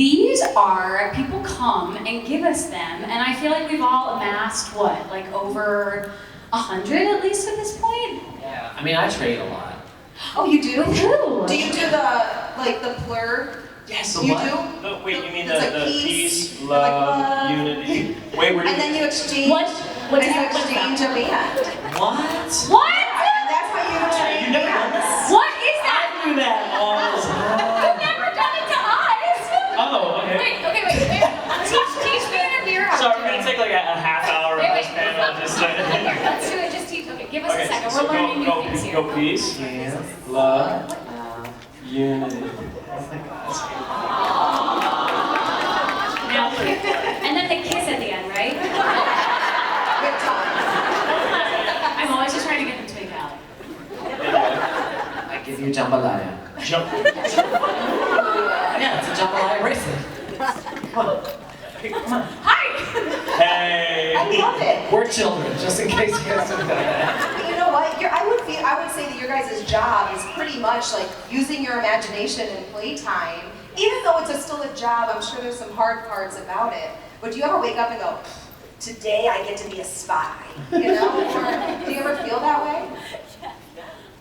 These are, people come and give us them, and I feel like we've all amassed, what, like over 100 at least at this point? Yeah, I mean, I trade a lot. Oh, you do? With who? Do you do the plur? Yes, You what? do? No, wait, you mean It's the like peace, like love, unity? Wait, where do And then you exchange. What And you exchange a band. What? What? And that's how you exchange You never done bands. this? What is that? I do that all the time. You've never done it to us! Oh, okay. Wait. Teach me and Amir how to Sorry, do we're gonna it. take like a half hour of Wait. this panel. Just Let's do it, just teach. Okay, give us a second. so We're learning new things here. go peace, love, unity. Now, and then the kiss at the end, right? With time. I'm always just trying to get them to make out. I give you jambalaya. Jump. Yeah, it's a jambalaya bracelet. Come on. Come on. Hi! Hey. I love it. We're children, just in case you guys don't know that. But you know what? I would say that your guys' job is pretty much like using your imagination and playtime. Even though it's still a job, I'm sure there's some hard parts about it. But do you ever wake up and go, today I get to be a spy? You know? Or do you ever feel that way?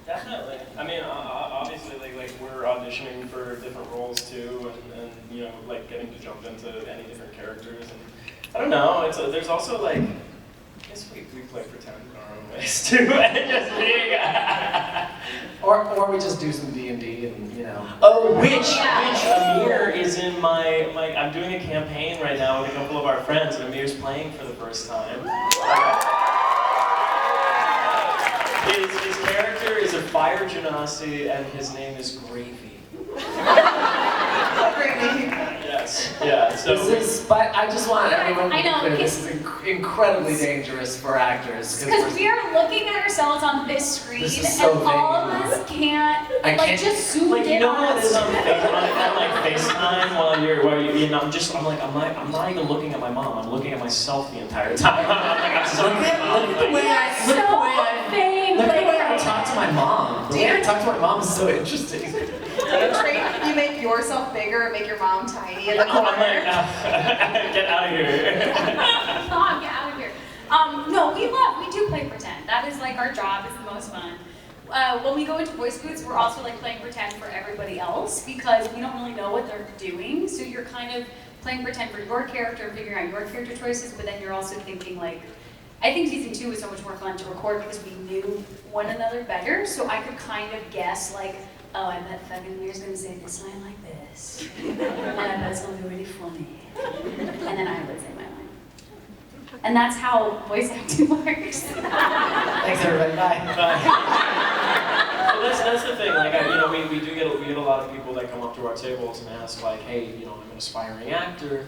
Definitely. I mean, obviously, like we're auditioning for different roles too, and you know, like getting to jump into any different characters. And I don't know. There's also like, I guess we play pretend in our own ways too, and just being. Or we just do some D&D and, you know. Oh, which Amir is in my I'm doing a campaign right now with a couple of our friends, and Amir's playing for the first time. His character is a fire genasi, and his name is Gravy. Yes, yeah. So But I just want everyone to I be know, clear, this is incredibly dangerous for actors. Because we are looking at ourselves on this screen, This is so and all of vague. us can't, I can't- just zoom like, you in know on how it is us. on FaceTime while you know, I'm not even looking at my mom. I'm looking at myself the entire time. I'm so Look at the way I talk to my mom. The way I talk to my mom is so interesting. You make yourself bigger and make your mom tiny in the I'm corner. like, get out of here. Mom, get out of here. No, we do play pretend. That is like our job, it's the most fun. When we go into voice booths, we're also like playing pretend for everybody else because we don't really know what they're doing. So you're kind of playing pretend for your character and figuring out your character choices, but then you're also thinking like, I think season 2 was so much more fun to record because we knew one another better, so I could kind of guess like, oh, I bet fucking Amir's gonna say this line like this, and I bet it's gonna be really funny, and then I would say my line. And that's how voice acting works. Thanks, everybody. Bye. Well, that's the thing. Like, we do get a lot of people that come up to our tables and ask, like, hey, you know, I'm an aspiring actor.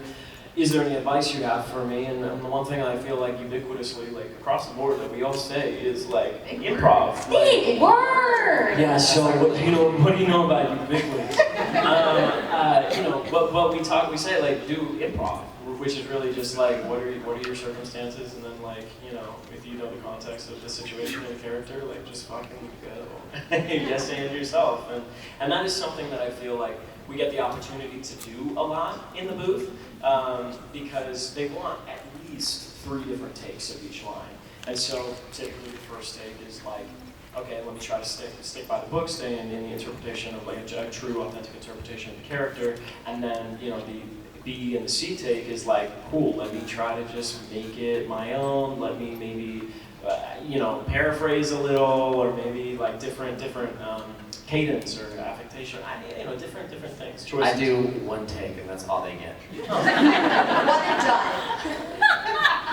Is there any advice you have for me? And the one thing I feel like ubiquitously, like across the board, that we all say is like improv. Big word. Yeah. So what do you know about ubiquitous? You know, but we say like do improv, which is really just like what are your circumstances, and then like, you know, if you know the context of the situation of the character, like just fucking go. Yes, and yourself, and that is something that I feel like we get the opportunity to do a lot in the booth, because they want at least 3 different takes of each line. And so typically the first take is like, okay, let me try to stick by the book, stay in the interpretation of like a true, authentic interpretation of the character. And then, you know, the B and the C take is like, cool, let me try to just make it my own, let me maybe, you know, paraphrase a little, or maybe like different cadence or affectation. You know, different things. Choices. I do 1 take, and that's all they get. One and done.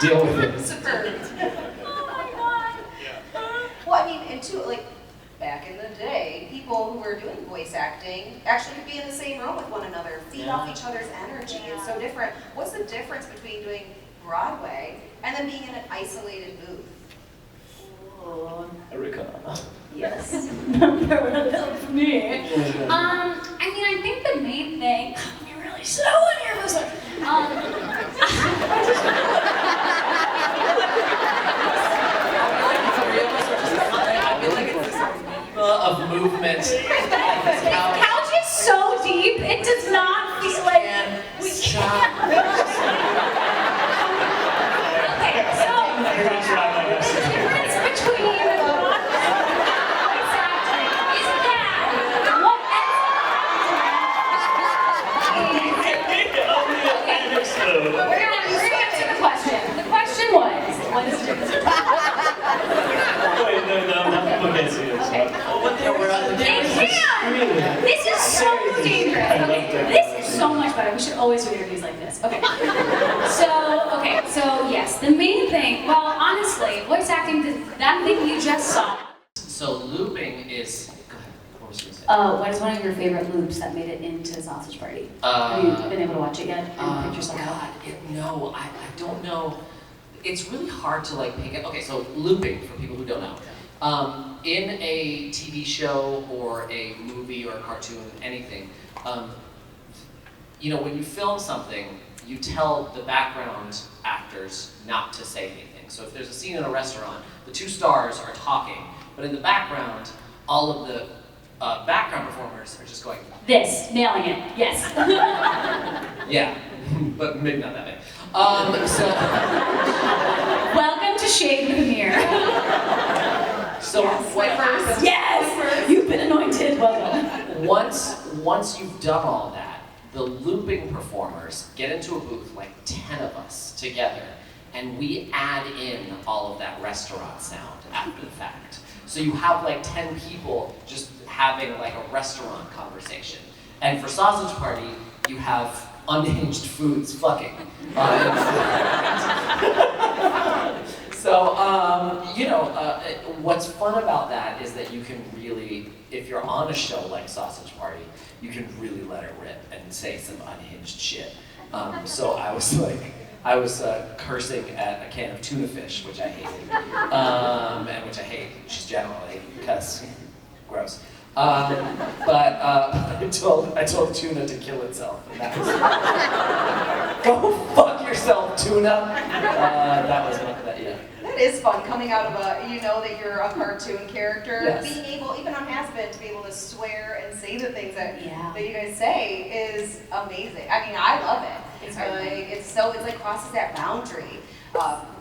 Deal with it. Superb. Oh my god. Well, I mean, and too, like, back in the day, people who were doing voice acting actually could be in the same room with one another, feed off each other's energy. It's so different. What's the difference between doing Broadway and then being in an isolated booth? Erika. Yes. For me. I mean, I think the main thing. You're really selling here, this Of movement. This couch is so deep, it does not feel like We're gonna answer the question. The question was, what is the difference? Wait, no, people can't see this. Okay. They can! This is so dangerous. Okay, this is so much better. We should always do interviews like this. Okay. So yes, the main thing, well, honestly, voice acting, that thing you just saw. So looping is. Go ahead. What was you saying? What is one of your favorite loops that made it into Sausage Party? Have you been able to watch it yet and pick yourself out? No, I don't know. It's really hard to like pick it. Okay, so looping, for people who don't know. In a TV show or a movie or a cartoon, anything, you know, when you film something, you tell the background actors not to say anything. So if there's a scene in a restaurant, the two stars are talking, but in the background, all of the background performers are just going, This, nailing it, yes. yeah, but maybe not that big. Welcome to Shade with Amir. So what happens? Yes! You've been anointed, welcome. Once you've done all that, the looping performers get into a booth, like 10 of us together, and we add in all of that restaurant sound after the fact. So you have like 10 people just having like a restaurant conversation. And for Sausage Party, you have unhinged foods fucking. So, you know, what's fun about that is that you can really, if you're on a show like Sausage Party, you can really let it rip and say some unhinged shit. So I was cursing at a can of tuna fish, which I hated, and which I hate just generally because gross. But I told tuna to kill itself, and that was go fuck yourself, tuna. That was one of that, yeah. That is fun, coming out of a, you know that you're a cartoon character, Yes. being able, even on Hazbin, to be able to swear and say the things that Yeah. that you guys say is amazing. I mean, I love it. It's It's like crosses that boundary.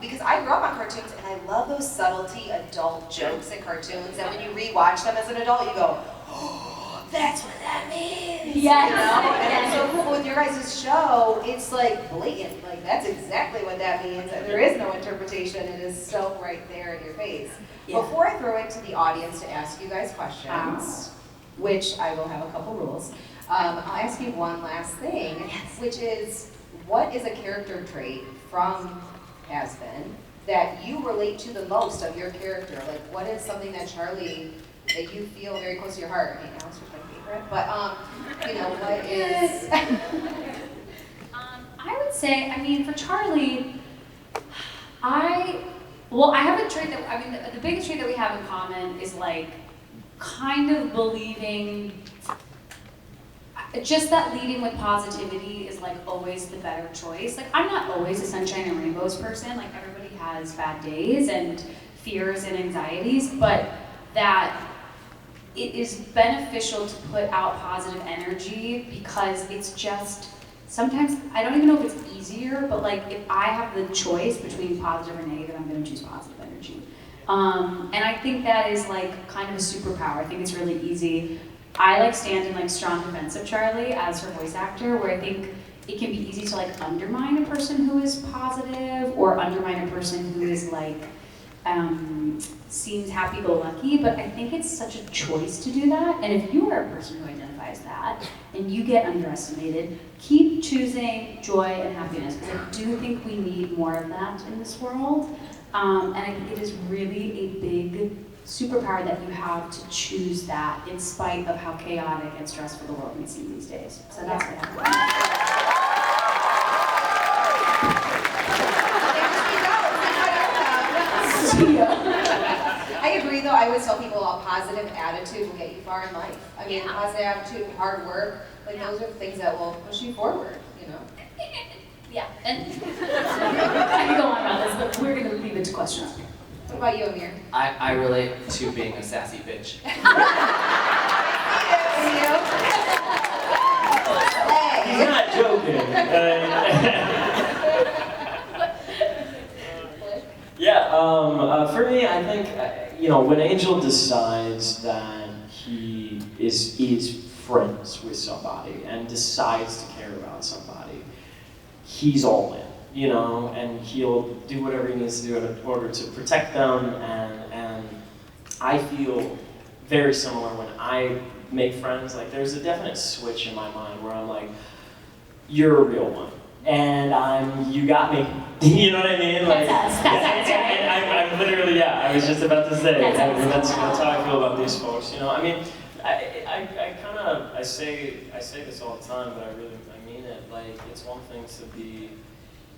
Because I grew up on cartoons and I love those subtlety adult jokes in cartoons that when you rewatch them as an adult, you go, oh, that's what that means. Yes. You know? And it's so cool with your guys' show, it's like blatant. Like, that's exactly what that means. And there is no interpretation. It is so right there in your face. Yeah. Before I throw it to the audience to ask you guys questions, which I will have a couple rules, I'll ask you one last thing, which is, what is a character trait from Hazbin that you relate to the most of your character? Like, what is something that Charlie, that you feel very close to your heart? I mean, Alice was my favorite, but, you know, what is... I would say, I mean, for Charlie, I have a trait that, I mean, the biggest trait that we have in common is like, kind of believing, just that leading with positivity is like always the better choice. Like, I'm not always a sunshine and rainbows person. Like, everybody has bad days and fears and anxieties, but that it is beneficial to put out positive energy because it's just, sometimes, I don't even know if it's easier, but like, if I have the choice between positive or negative, I'm gonna choose positive energy. And I think that is like kind of a superpower. I think it's really easy. I like stand in like strong defense of Charlie as her voice actor, where I think it can be easy to like undermine a person who is positive or undermine a person who is like, seems happy-go-lucky, but I think it's such a choice to do that. And if you are a person who identifies that and you get underestimated, keep choosing joy and happiness, because I do think we need more of that in this world. And I think it is really a big superpower that you have to choose that in spite of how chaotic and stressful the world may seem these days. So that's what I I agree, though. I always tell people a positive attitude will get you far in life. I mean, positive attitude, hard work, like those are the things that will push you forward, you know? Yeah, and I can go on about this, but we're going to leave it to questions. What about you, Amir? I relate to being a sassy bitch. He's not joking. Yeah, for me, I think, you know, when Angel decides that he is friends with somebody and decides to care about somebody, he's all in, you know, and he'll do whatever he needs to do in order to protect them. And I feel very similar when I make friends. Like, there's a definite switch in my mind where I'm like, you're a real one. And you got me. You know what I mean? Like, That's us. That's us, right? And I'm literally, yeah, I was just about to say, That's us. that's how I feel about these folks. You know, I mean, I say this all the time, but I mean it. Like, it's one thing to be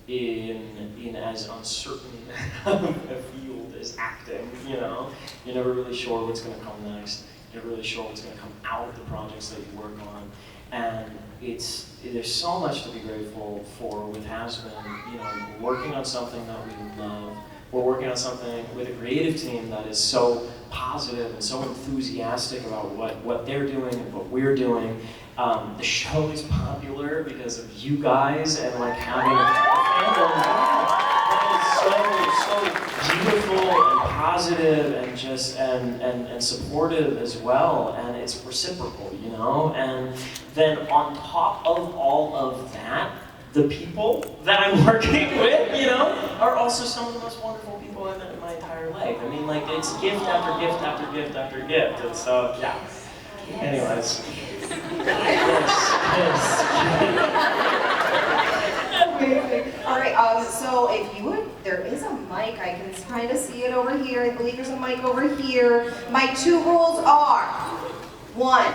in as uncertain of a field as acting, you know? You're never really sure what's gonna come next. You're never really sure what's gonna come out of the projects that you work on. And there's so much to be grateful for with Hazbin. You know, we're working on something that we love. We're working on something with a creative team that is so positive and so enthusiastic about what they're doing and what we're doing. The show is popular because of you guys and like having a fandom that is so beautiful and positive and just and supportive as well, and it's reciprocal, you know. And then on top of all of that, the people that I'm working with, you know, are also some of the most wonderful people I've met in my entire life. I mean, like, it's gift after gift after gift after gift. And so, yeah. Anyways. Amazing. All right, so if you would, there is a mic. I can kind of see it over here. I believe there's a mic over here. My 2 rules are: 1,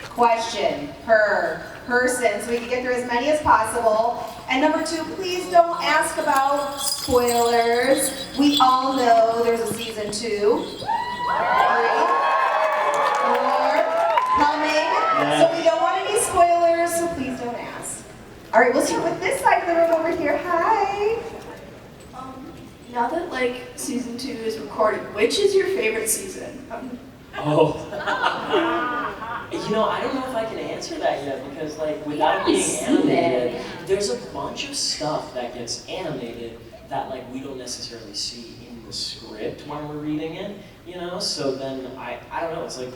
question per person, so we can get through as many as possible. And number 2, please don't ask about spoilers. We all know there's a season 2, 3, 4 coming. So we don't want any spoilers, so please don't ask. All right, we'll start with this side of the room over here. Hi. Now that like season 2 is recorded, which is your favorite season? Oh. You know, I don't know if I can answer that yet because, like, without being animated, there's a bunch of stuff that gets animated that, like, we don't necessarily see in the script when we're reading it, you know? So then I don't know, it's like,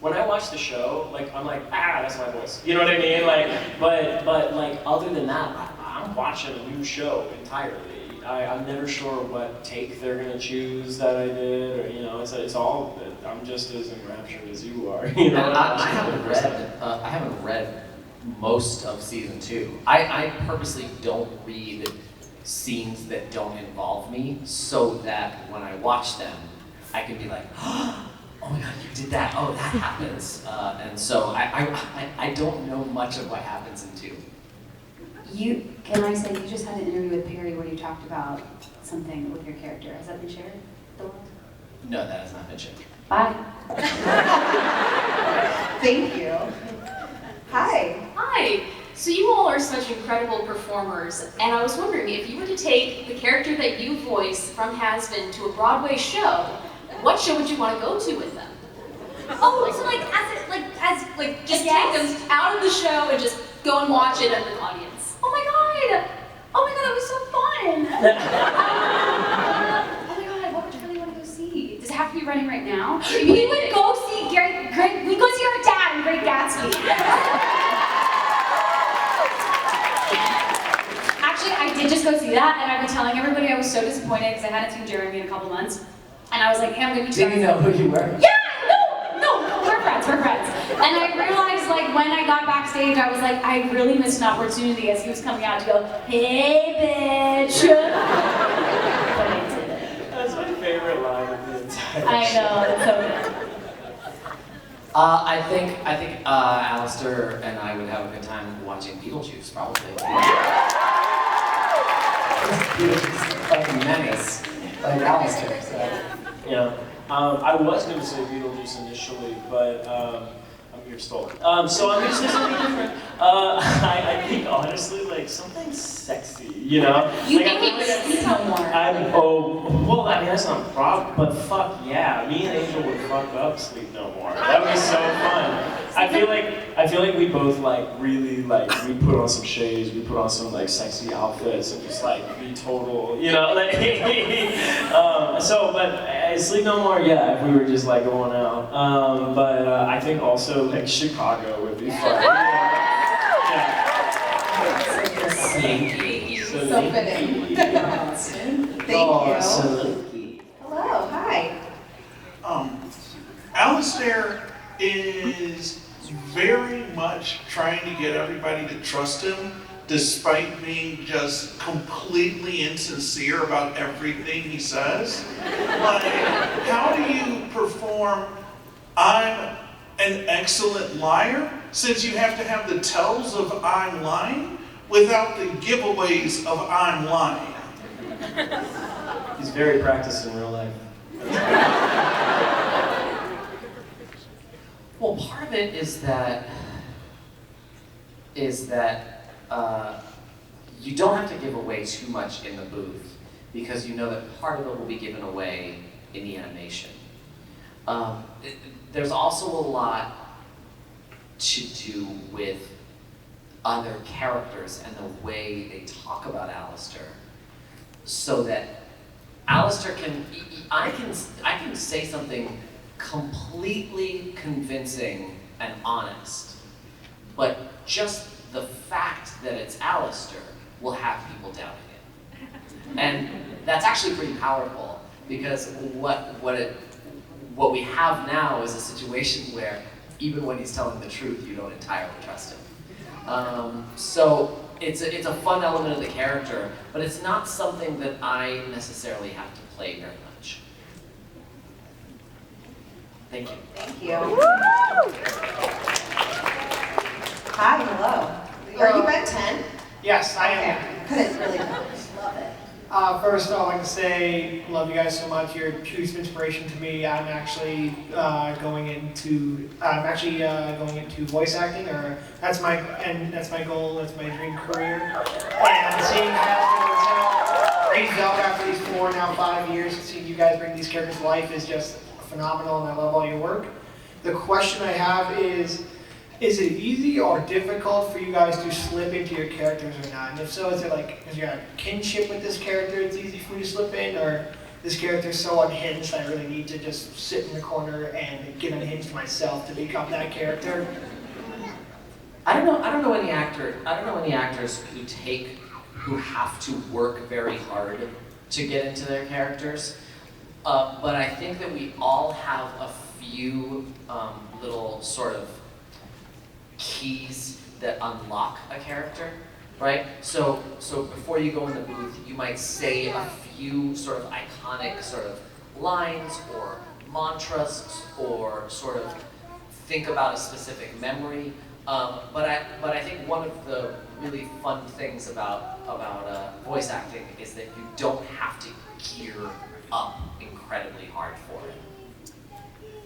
when I watch the show, like, I'm like, that's my voice. You know what I mean? Like, but like, other than that, I'm watching a new show entirely. I'm never sure what take they're gonna choose that I did, or, you know, it's all, I'm just as enraptured as you are. You know, I haven't read most of season 2. I purposely don't read scenes that don't involve me, so that when I watch them, I can be like, oh my god, you did that. Oh, that happens. And so I don't know much of what happens in 2. Can I say, you just had an interview with Perry where you talked about something with your character. Has that been shared? No, that has not been shared. Bye. Thank you. Hi. Hi. So you all are such incredible performers, and I was wondering if you were to take the character that you voice from Hazbin to a Broadway show, what show would you want to go to with them? Oh, so just take them out of the show and just go and watch it as an audience. Oh my god! Oh my god, that was so fun! Oh my god, what would you really want to go see? Does it have to be running right now? We would go see we'd go see our dad in Great Gatsby. Actually, I did just go see that, and I've been telling everybody I was so disappointed because I hadn't seen Jeremy in a couple months. And I was like, hey, I'm gonna be Did you know who you were? Yeah! No, we're friends. And I realized, like, when I got backstage, I was like, I really missed an opportunity as he was coming out to go, hey, bitch. But I did it. That's my favorite line of the entire show. I know, it's so good. I think Alistair and I would have a good time watching Beetlejuice, probably. Beetlejuice, like a menace, like Alistair. So. Yeah. I was going to say Beetlejuice initially, but Amir stole it. So I'm going to say something different. I think, honestly, like, something sexy, you know? You like, make me sleep no more. Well, I mean, that's not a problem, but fuck yeah. Me and Angel would fuck up Sleep No More. That would be so fun. I feel like we both, like, really, like, we put on some shades, we put on some, like, sexy outfits, and just, like, be total, you know? Like, but Sleep No More, yeah, if we were just like going out. But I think also like Chicago would be fun. Yeah. Slinky. So fitting. Thank you. Hello, hi. Alistair is very much trying to get everybody to trust him, despite being just completely insincere about everything he says. Like, how do you perform I'm an excellent liar, since you have to have the tells of I'm lying without the giveaways of I'm lying? He's very practiced in real life. Well, part of it is that you don't have to give away too much in the booth, because you know that part of it will be given away in the animation. There's also a lot to do with other characters and the way they talk about Alistair, so that Alistair I can say something completely convincing and honest, but just the fact that it's Alistair will have people doubting it. And that's actually pretty powerful, because what we have now is a situation where even when he's telling the truth, you don't entirely trust him. So it's a fun element of the character, but it's not something that I necessarily have to play very much. Thank you. Thank you. Hi, hello. Are you Ben 10? Yes, I am. Okay. Couldn't really tell. Love it. First, I'd like to say, love you guys so much. You're a huge inspiration to me. I'm actually going into voice acting, or that's my goal. That's my dream career. And seeing Hazbin Hotel raised up after these 4, now 5 years, and seeing you guys bring these characters to life is just phenomenal, and I love all your work. The question I have is it easy or difficult for you guys to slip into your characters or not? And if so, is you got a kinship with this character, it's easy for you to slip in, or this character is so unhinged I really need to just sit in the corner and get unhinged myself to become that character? I don't know any actors who have to work very hard to get into their characters. But I think that we all have a few little sort of keys that unlock a character, right? So before you go in the booth, you might say a few sort of iconic sort of lines or mantras, or sort of think about a specific memory. But I think one of the really fun things about voice acting is that you don't have to gear up incredibly hard for it.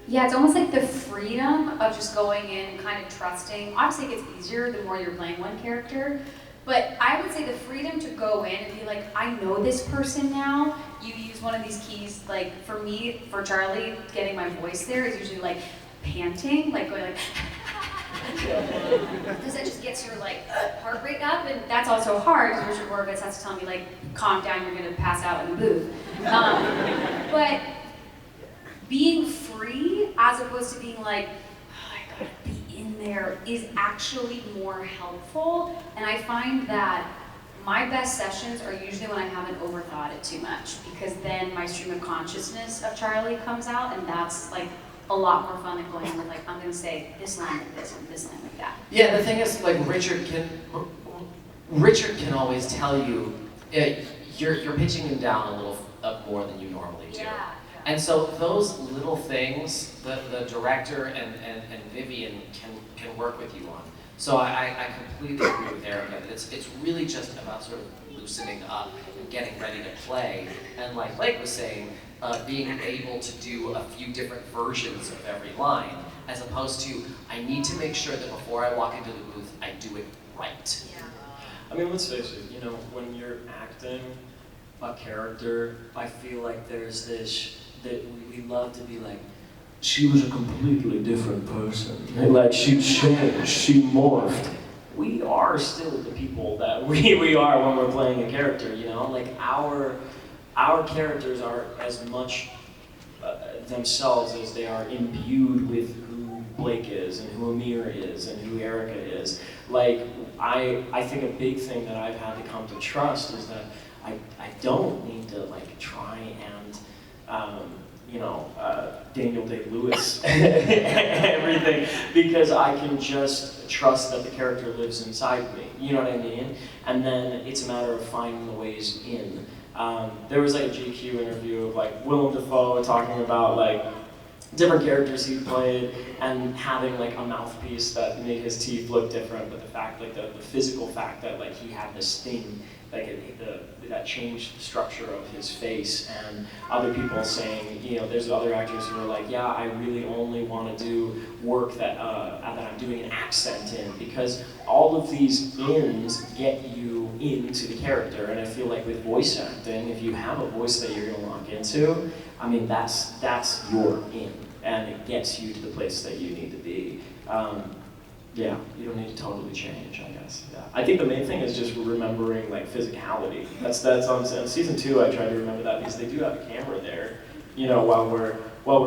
Yeah, it's almost like the freedom of just going in and kind of trusting. Obviously, it gets easier the more you're playing one character, but I would say the freedom to go in and be like, I know this person now. You use one of these keys, like for me, for Charlie, getting my voice there is usually like panting, like going like, because that just gets your like heart rate up, and that's also hard because Richard Horvitz has to tell me like, calm down, you're gonna pass out in the booth. But being free, as opposed to being like, oh, I gotta be in there, is actually more helpful. And I find that my best sessions are usually when I haven't overthought it too much, because then my stream of consciousness of Charlie comes out, and that's like a lot more fun than going in with like, I'm gonna say this line like this and this line like that. Yeah, the thing is, like Richard can always tell you, you're pitching him down a little more than you normally do. Yeah. And so those little things, the director and Vivian can work with you on. So I completely agree with Erika. It's really just about sort of loosening up and getting ready to play. And like Blake was saying, being able to do a few different versions of every line, as opposed to, I need to make sure that before I walk into the booth, I do it right. Yeah. I mean, let's face it, when you're acting a character, I feel like there's this, that we love to be like, she was a completely different person. And like, she changed, she morphed. We are still the people that we are when we're playing a character, Like our characters are as much themselves as they are imbued with who Blake is and who Amir is and who Erika is. Like, I think a big thing that I've had to come to trust is that I don't need to like try and Daniel Day-Lewis everything, because I can just trust that the character lives inside me. You know what I mean? And then it's a matter of finding the ways in. There was like a GQ interview of like Willem Dafoe talking about like different characters he played and having like a mouthpiece that made his teeth look different, but the fact, like the physical fact that like he had this thing, like that changed the structure of his face, and other people saying, there's other actors who are like, yeah, I really only want to do work that I'm doing an accent in, because all of these ins get you into the character, and I feel like with voice acting, if you have a voice that you're going to lock into, I mean, that's your in, and it gets you to the place that you need to be. Yeah, you don't need to totally change, I guess. Yeah, I think the main thing is just remembering like physicality. That's on season 2. I try to remember that because they do have a camera there, while we're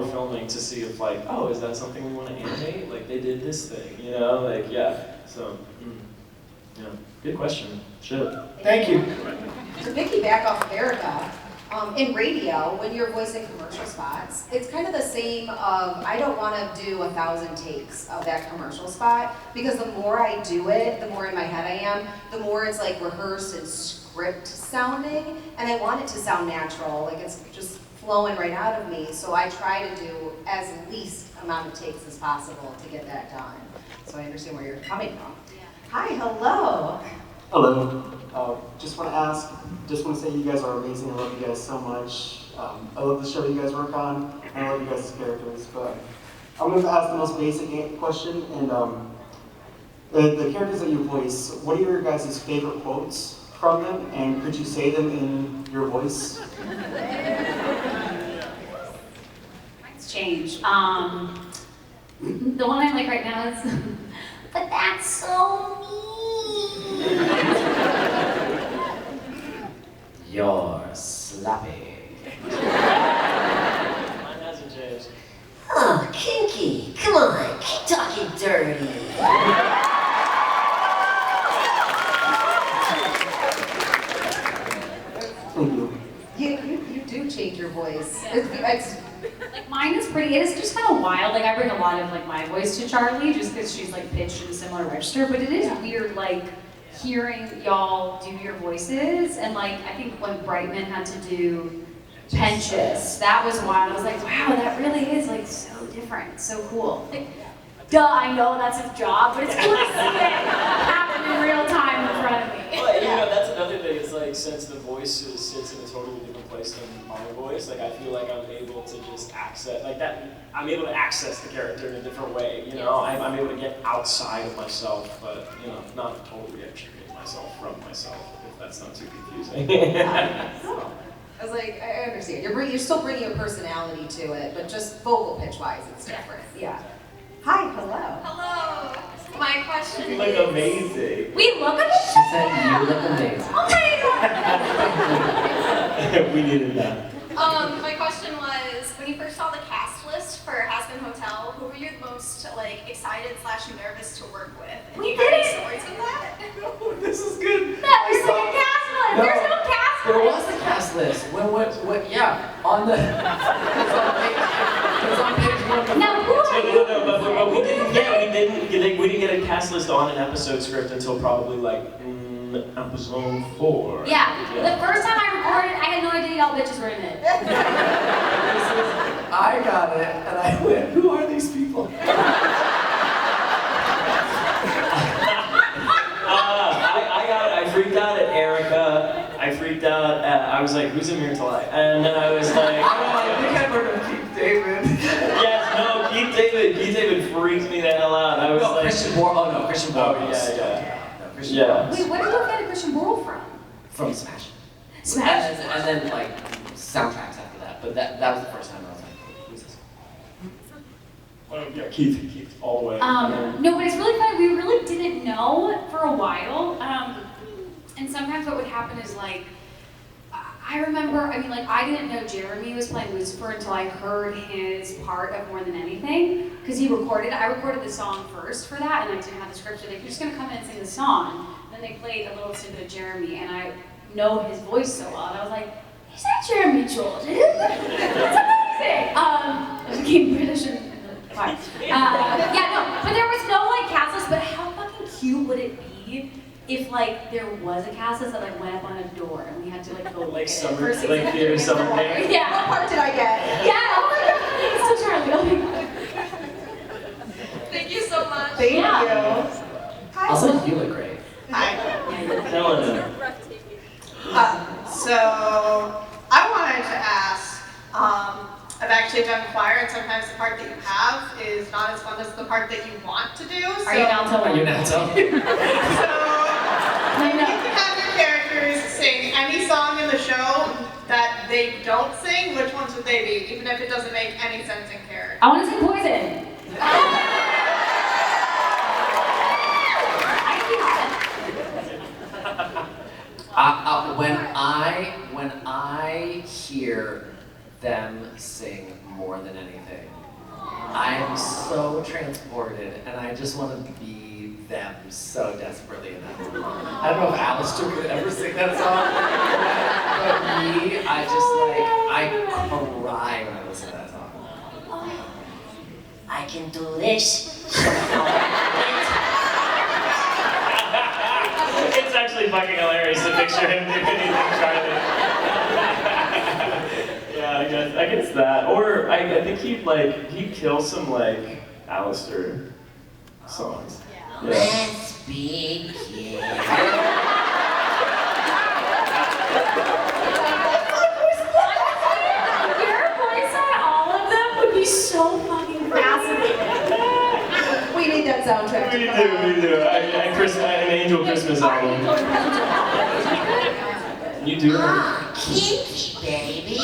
filming, to see if like, oh, is that something we want to animate? Like they did this thing, like yeah. So, yeah, good question. Shit. Thank you. To piggyback off of Erika, in radio, when you're voicing commercial spots, it's kind of the same of, I don't want to do 1,000 takes of that commercial spot, because the more I do it, the more in my head I am, the more it's like rehearsed and script sounding, and I want it to sound natural, like it's just flowing right out of me, so I try to do as least amount of takes as possible to get that done. So I understand where you're coming from. Hi, hello. Hello. Just want to say you guys are amazing. I love you guys so much. I love the show you guys work on, and I love you guys as characters. But I'm going to ask the most basic question, and the characters that you voice, what are your guys' favorite quotes from them, and could you say them in your voice? Mine's changed. The one I like right now is, but that's so mean. You're slappy. Mine hasn't changed. Oh, Kinky, come on, keep talking dirty. Thank you. You do change your voice. Yeah. It's Like mine is pretty, it is just kind of wild. Like I bring a lot of like my voice to Charlie just because she's like pitched in a similar register, but it is weird like hearing y'all do your voices, and like I think when Brightman had to do Pentious, that was wild. I was like, wow, that really is like so different. It's so cool. Like, duh, I know that's his job, but it's cool to see it happen in real time in front of me. Well, that's another thing, is like, since the voice sits in a totally different place than my voice, like I feel like I'm able to just access, like that, I'm able to access the character in a different way, I'm able to get outside of myself, but, not totally extricate myself from myself, if that's not too confusing. I was like, I understand. You're still bringing your personality to it, but just vocal pitch wise, it's different. Yeah. Hi, hello. Hello. My question You look is. amazing. We look at She said you look amazing. Oh my god! We needed that. My question was, when you first saw the cast list for Hazbin Hotel, who were you the most excited/nervous to work with? And We do you have any did it. stories of that? This is good. That was like a cast list. No, There's no cast There list. was a cast list. What, yeah, on the, it's on page 1. Now who are you? No, but we didn't get a cast list on an episode script until probably like episode 4. Yeah, the first time I recorded, I had no idea y'all bitches were in it. I got it, and I went, who are these people? I got it. I freaked out at Erika. I freaked out at, I was like, who's Amir Talai? And then I was like, I think I've heard of Keith David. yes, no, Keith David freaked me the hell out. I was No, like, Christian Borle. Christian Borle. yeah. No, Christian Yeah. Borle. Wait, where did you get a Christian Borle from? From Smash. Smash? And then like soundtracks after that. But that was the first time I was like, who's this? Yeah, Keith, all the way. No, but it's really funny. We really didn't know for a while. And sometimes what would happen is like, I remember, I mean, like, I didn't know Jeremy was playing Lucifer until I heard his part of More Than Anything, because I recorded the song first for that, and I didn't have the script, so they're just gonna come in and sing the song. Then they played a little snippet of Jeremy, and I know his voice so well, and I was like, is that Jeremy Jordan? That's amazing! I became British and fine. Yeah, no, but there was no, like, cast list, but how fucking cute would it be if, like, there was a cast list that, like, went up on a door and we had to, like, go look Like at summer, it like theater summer camp. Yeah. What part did I get? Yeah, oh my god, it's so Charlie, oh my god. Thank you so much. Thank you. Hi. Also, you look great. Hi. Helena. So I wanted to ask, I've actually done choir, and sometimes the part that you have is not as fun as the part that you want to do. So, Are you now Are you now so if you could have your characters sing any song in the show that they don't sing, which ones would they be, even if it doesn't make any sense in character? I want to sing Poison. When I hear them sing More Than Anything, I am so transported, and I just want to be them so desperately in that moment. I don't know if Alistair could ever sing that song, but me, I cry when I listen to that song. I can do this. It's actually fucking hilarious to picture him doing anything Charlie. Yeah, I guess that. Or I think he'd kill some like Alistair songs. Yeah. Let's begin. Your voice on all of them would be so fucking fascinating. We need that soundtrack. We do. An Angel Christmas album. You do. Ah, kinky, baby.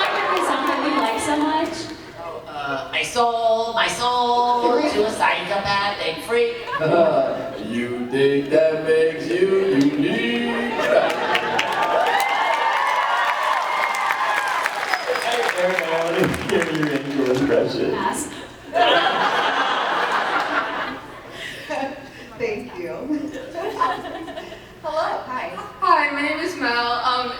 What's the song that we like so much? My soul, to a psychopathic freak. You think that makes you unique? Erika, I want to hear your Angel impression. Ass. Thank you. Hello. Hi. Hi, my name is Mel.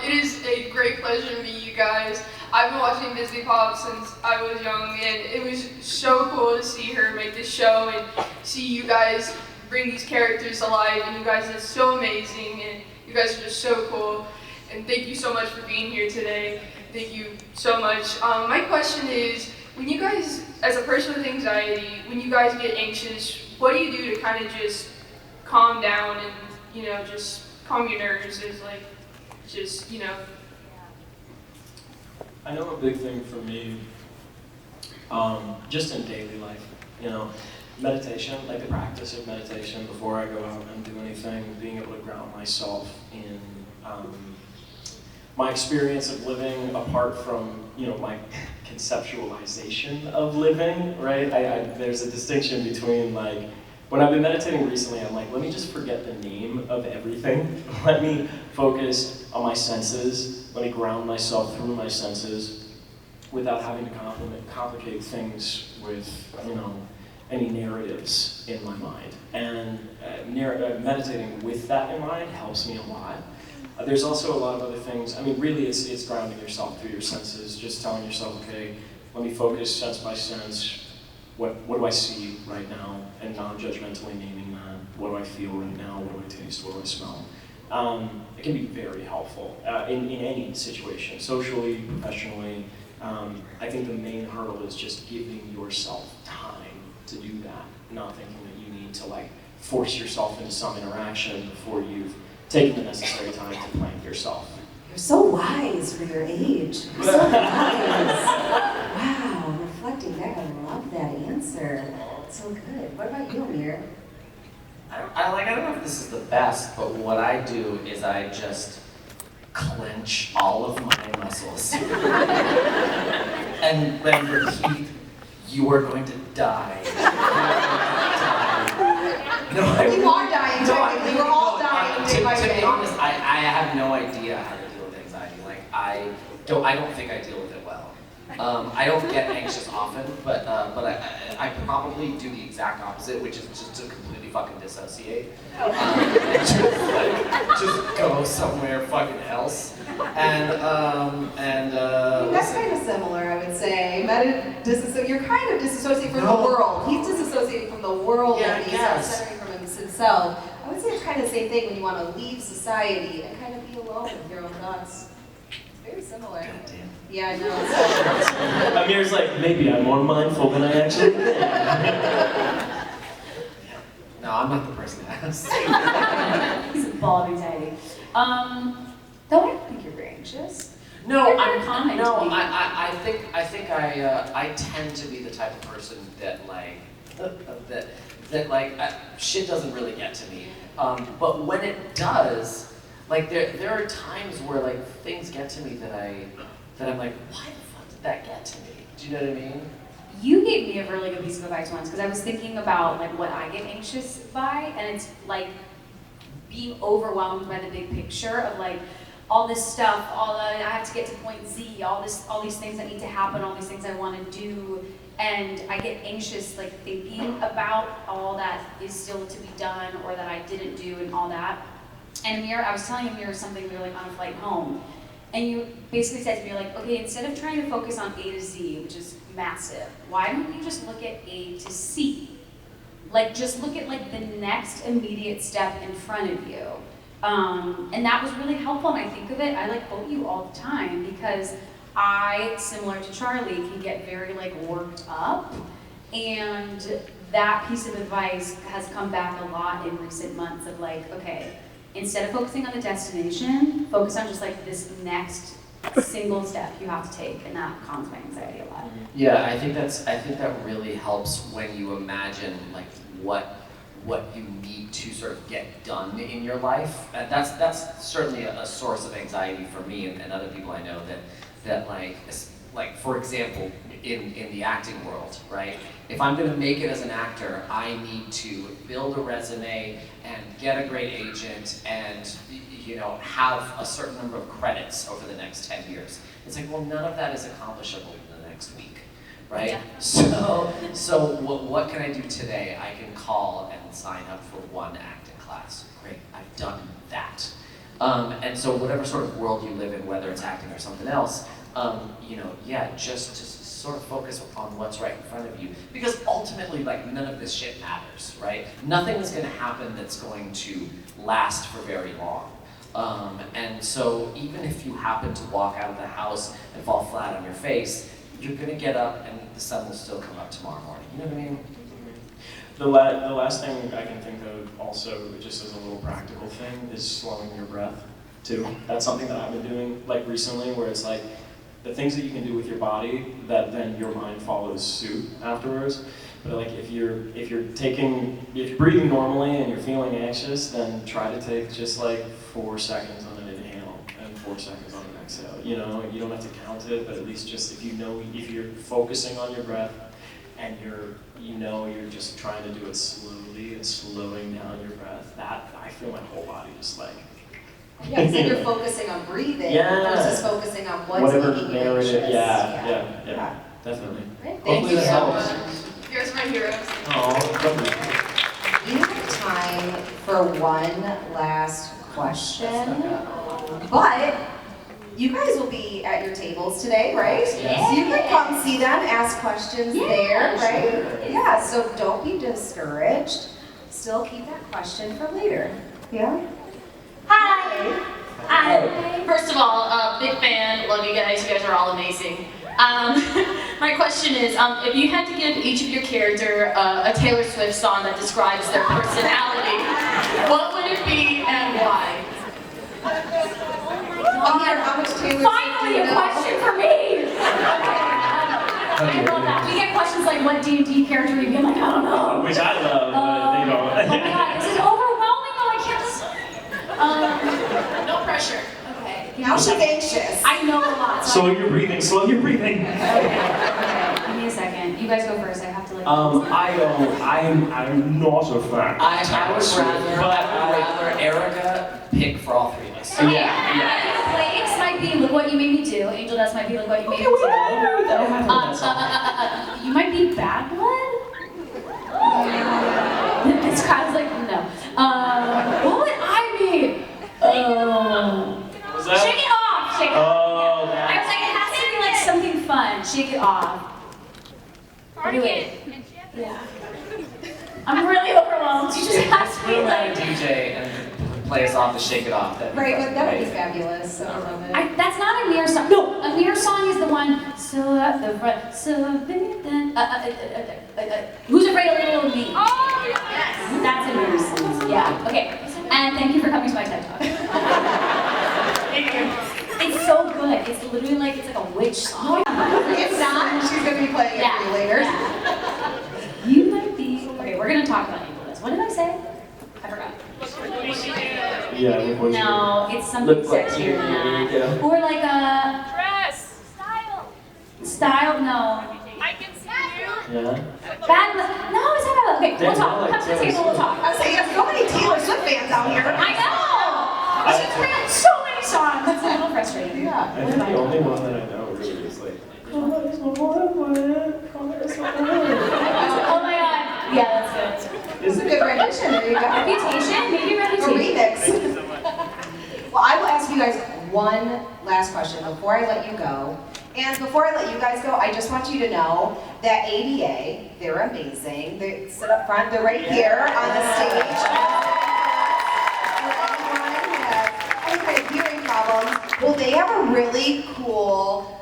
It is a great pleasure to meet you guys. I've been watching Disney Pop since I was young, and it was so cool to see her make this show and see you guys bring these characters alive, and you guys are so amazing, and you guys are just so cool. And thank you so much for being here today. Thank you so much. My question is, when you guys, as a person with anxiety, when you guys get anxious, what do you do to kind of just calm down and, you know, just calm your nerves? Is like, just, you know. I know a big thing for me, just in daily life, you know, meditation, like the practice of meditation before I go out and do anything, being able to ground myself in my experience of living apart from, you know, my conceptualization of living, right? There's a distinction between like, when I've been meditating recently, I'm like, let me just forget the name of everything. Let me focus on my senses. Let me ground myself through my senses without having to complicate things with, you know, any narratives in my mind. And meditating with that in mind helps me a lot. There's also a lot of other things. I mean, really, it's grounding yourself through your senses, just telling yourself, okay, let me focus sense by sense. What do I see right now? And non-judgmentally naming that. What do I feel right now? What do I taste? What do I smell? It can be very helpful in any situation, socially, professionally. I think the main hurdle is just giving yourself time to do that, not thinking that you need to like force yourself into some interaction before you've taken the necessary time to plant yourself. You're so wise for your age. You're so wise. Wow, reflecting back, I love that answer. So good. What about you, Amir? I don't know if this is the best, but what I do is I just clench all of my muscles and then repeat, you are going to die. You are going to die. No, you are dying, technically. We're all dying. To be honest, I have no idea how to deal with anxiety. Like I don't think I deal with it well. I don't get anxious often, but I probably do the exact opposite, which is just to completely fucking dissociate. And just go somewhere fucking else. And that's kind of similar, I would say. You're kind of disassociating from the world. He's disassociating from the world and he's centering from himself. I would say it's kind of the same thing when you want to leave society and kind of be alone with your own thoughts. It's very similar. Goddamn. Yeah, I know. Amir's like, maybe I'm more mindful than I actually am. No, I'm not the person to ask. He's a ball of anxiety. Though I don't think you're very anxious. No, I think I tend to be the type of person that shit doesn't really get to me. But when it does, like there are times where like things get to me that I'm like, why the fuck did that get to me? Do you know what I mean? You gave me a really good piece of advice once because I was thinking about like what I get anxious by, and it's like being overwhelmed by the big picture of like all this stuff, I have to get to point Z, all these things that need to happen, all these things I want to do, and I get anxious like thinking about all that is still to be done or that I didn't do and all that. And Amir, I was telling Amir something, we were like on a flight home, and you basically said to me like, okay, instead of trying to focus on A to Z, which is massive, why don't you just look at A to C? Like just look at like the next immediate step in front of you. And that was really helpful, and I think of it, I like quote you all the time because I, similar to Charlie, can get very like worked up, and that piece of advice has come back a lot in recent months of like, okay, instead of focusing on the destination, focus on just like this next single step you have to take, and that calms my anxiety a lot. Yeah, I think that really helps when you imagine like what you need to sort of get done in your life. And that's certainly a source of anxiety for me and other people I know that like for example in the acting world, right? If I'm going to make it as an actor, I need to build a resume and get a great agent and have a certain number of credits over the next 10 years. It's like, well, none of that is accomplishable in the next week. Right? Yeah. So what can I do today? I can call and sign up for one acting class. Great, I've done that. And so whatever sort of world you live in, whether it's acting or something else, just sort of focus on what's right in front of you. Because ultimately, like, none of this shit matters, right? Nothing is going to happen that's going to last for very long. And so even if you happen to walk out of the house and fall flat on your face, you're gonna get up and the sun will still come up tomorrow morning. You know what I mean? The last thing I can think of also, just as a little practical thing, is slowing your breath too. That's something that I've been doing like recently, where it's like the things that you can do with your body that then your mind follows suit afterwards. But like if you're breathing normally and you're feeling anxious, then try to take just like 4 seconds on an inhale and 4 seconds on an exhale. You know, you don't have to count it, but at least just if you're focusing on your breath and you're just trying to do it slowly and slowing down your breath, that I feel my whole body just like. Yeah, so you're focusing on breathing versus focusing on what's making you anxious. Yeah, definitely. Great. Thank you so much. You guys are my heroes. We have time for one last question, but you guys will be at your tables today, right? Yeah. So you can come see them, ask questions there, right? Sure. Yeah, so don't be discouraged. Still keep that question for later. Yeah? Hi! Hi. First of all, big fan, love you guys are all amazing. My question is, if you had to give each of your character a Taylor Swift song that describes their personality, what would it be and why? How much Taylor Finally, a question for me! I love that. We get questions like, what D&D character are you? I'm like, I don't know. Which I love, but they don't. Oh my god, this is overwhelming, though, I can't decide. No pressure. Okay. Now she's anxious. I know a lot. Slow your breathing, slow your breathing. Okay. Give me a second. You guys go first. I have to like? I'm not a fan. I would rather Erika pick for all three of us. Flakes might be look what you made me do. Angel Dust might be look what you made me do. You might be Bad Blood? This crowd's like, no. What would I be? Was that? Shake it off! Shake it off. Oh, I was like, it has to be like something fun. Shake it off. Anyway. Yeah. I'm really overwhelmed. You just have to be We'll let like. a DJ and play us off the Shake It Off. Right, but that would be fabulous. So I love it. That's not Amir song. No, Amir song is the one. So at the front. So big then. Who's afraid of little me? Oh, yes. That's Amir's song. Yeah. Okay. And thank you for coming to my TED Talk. Thank you. It's so good. It's literally like it's like a witch song. If not, she's going to be playing it for you later. Yeah. You might be. Okay, we're gonna talk about Angel Dust. What did I say? I forgot. Yeah, look what No, it's something Look what sexier you than did, that. yeah. Or like a Dress. Style. style. No. I can see you. Yeah. Bad. No, it's not bad. Okay, we'll talk. Come to the table. We'll talk. I was saying, there's so many Taylor Swift fans out here. I know. She's written so many songs. It's a little frustrating. Yeah. I think the only one that I know really is like. Oh my god. Yeah, that's good. It's a good rendition. There you go. Reputation? Maybe A Reputation. remix. Well, I will ask you guys one last question before I let you go. And before I let you guys go, I just want you to know that ADA, they're amazing. They sit up front. They're right here on the stage. For anyone who has any kind of hearing problems, well, they have a really cool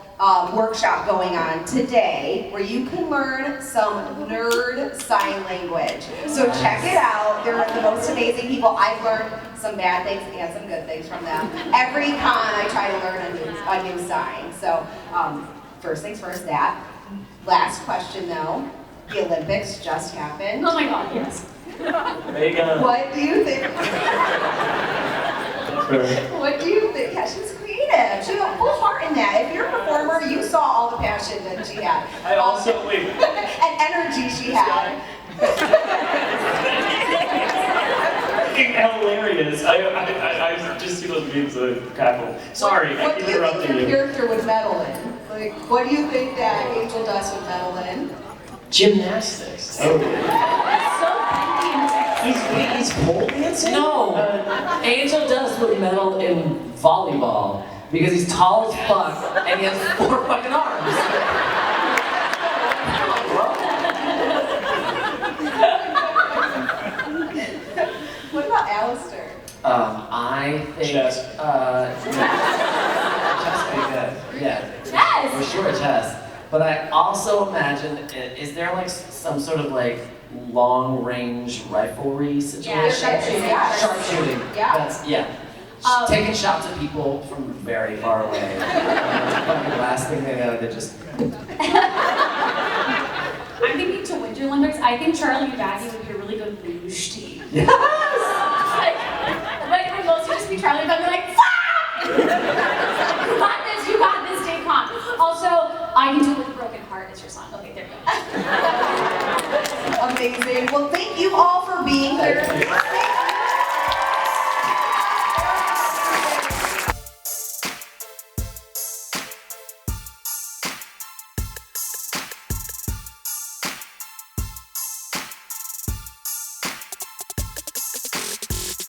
workshop going on today where you can learn some nerd sign language. So check it out. They're the most amazing people. I've learned some bad things and some good things from them. Every con I try to learn a new sign. So first things first, that. Last question though. The Olympics just happened. Oh my god, yes. Megan. What do you think? What do you think? Yeah, she's creative. She had a full heart in that. If you're a performer, you saw all the passion that she had. I also wait. And energy she had. Fucking hilarious. I just see those memes of cackle. Sorry, I What keep do you think interrupting your you. character would medal in? Like, what do you think that Angel Dust would medal in? Gymnastics. Oh. He's pole dancing? No. Angel Dust would medal in volleyball because he's tall as fuck and he has 4 fucking arms. What about Alistair? I think Chess. Chess would be good. Yeah. Chess! For sure, chess. But I also imagine, is there like some sort of like long-range riflery situation? Yeah, sharpshooting. Yeah. Sharpshooting. Yeah. That's, yeah. Taking shots at people from very far away. Fucking last thing they know, they just. I'm thinking to Winter Olympics, I think Charlie Baggy would be a really good luge team. Yes! like the most would just be Charlie Baggy like, fuck! You got this, stay calm. Also, I Can Do It With a Broken Heart is your song. Okay, there we go. Amazing. Well, thank you all for being here.